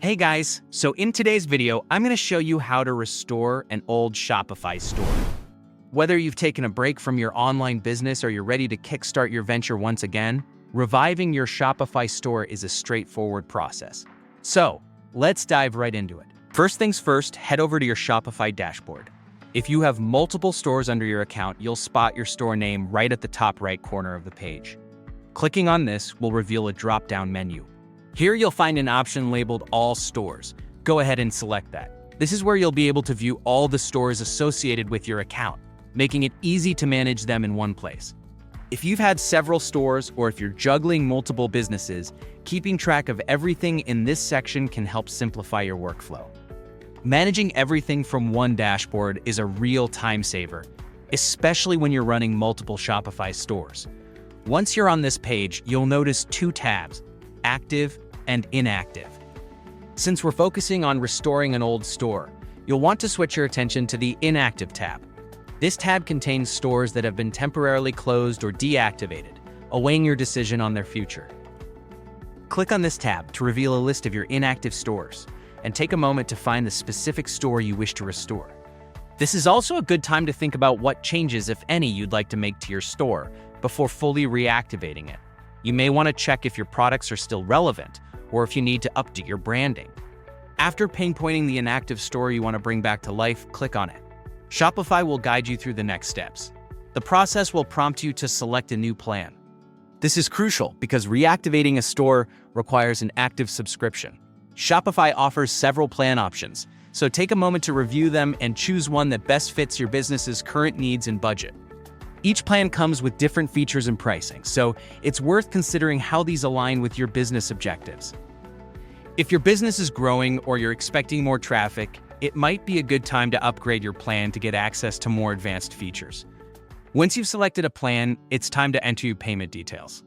Hey guys, so in today's video, I'm going to show you how to restore an old Shopify store. Whether you've taken a break from your online business or you're ready to kickstart your venture once again, reviving your Shopify store is a straightforward process. So, let's dive right into it. First things first, head over to your Shopify dashboard. If you have multiple stores under your account, you'll spot your store name right at the top right corner of the page. Clicking on this will reveal a drop-down menu. Here you'll find an option labeled All Stores. Go ahead and select that. This is where you'll be able to view all the stores associated with your account, making it easy to manage them in one place. If you've had several stores or if you're juggling multiple businesses, keeping track of everything in this section can help simplify your workflow. Managing everything from one dashboard is a real time saver, especially when you're running multiple Shopify stores. Once you're on this page, you'll notice two tabs: active and inactive. Since we're focusing on restoring an old store, you'll want to switch your attention to the inactive tab. This tab contains stores that have been temporarily closed or deactivated, awaiting your decision on their future. Click on this tab to reveal a list of your inactive stores, and take a moment to find the specific store you wish to restore. This is also a good time to think about what changes, if any, you'd like to make to your store before fully reactivating it. You may want to check if your products are still relevant or if you need to update your branding. After pinpointing the inactive store you want to bring back to life, click on it. Shopify will guide you through the next steps. The process will prompt you to select a new plan. This is crucial because reactivating a store requires an active subscription. Shopify offers several plan options, so take a moment to review them and choose one that best fits your business's current needs and budget. Each plan comes with different features and pricing, so it's worth considering how these align with your business objectives. If your business is growing or you're expecting more traffic, it might be a good time to upgrade your plan to get access to more advanced features. Once you've selected a plan, it's time to enter your payment details.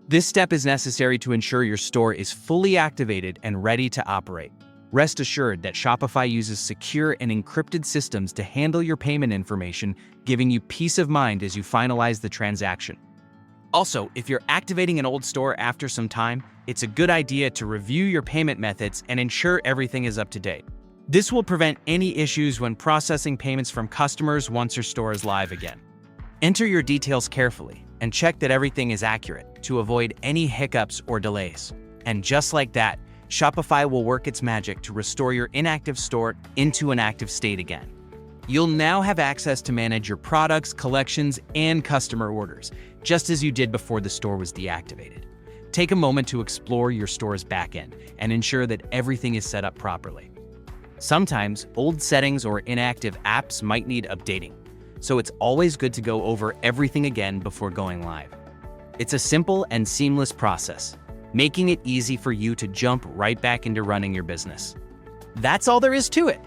This step is necessary to ensure your store is fully activated and ready to operate. Rest assured that Shopify uses secure and encrypted systems to handle your payment information, giving you peace of mind as you finalize the transaction. Also, if you're activating an old store after some time, it's a good idea to review your payment methods and ensure everything is up to date. This will prevent any issues when processing payments from customers once your store is live again. Enter your details carefully and check that everything is accurate to avoid any hiccups or delays. And just like that, Shopify will work its magic to restore your inactive store into an active state again. You'll now have access to manage your products, collections, and customer orders, just as you did before the store was deactivated. Take a moment to explore your store's backend and ensure that everything is set up properly. Sometimes, old settings or inactive apps might need updating, so it's always good to go over everything again before going live. It's a simple and seamless process, making it easy for you to jump right back into running your business. That's all there is to it.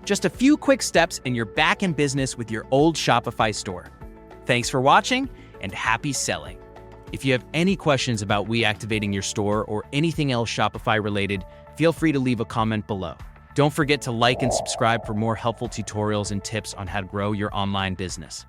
Just a few quick steps and you're back in business with your old Shopify store. Thanks for watching and happy selling. If you have any questions about reactivating your store or anything else Shopify related, feel free to leave a comment below. Don't forget to like and subscribe for more helpful tutorials and tips on how to grow your online business.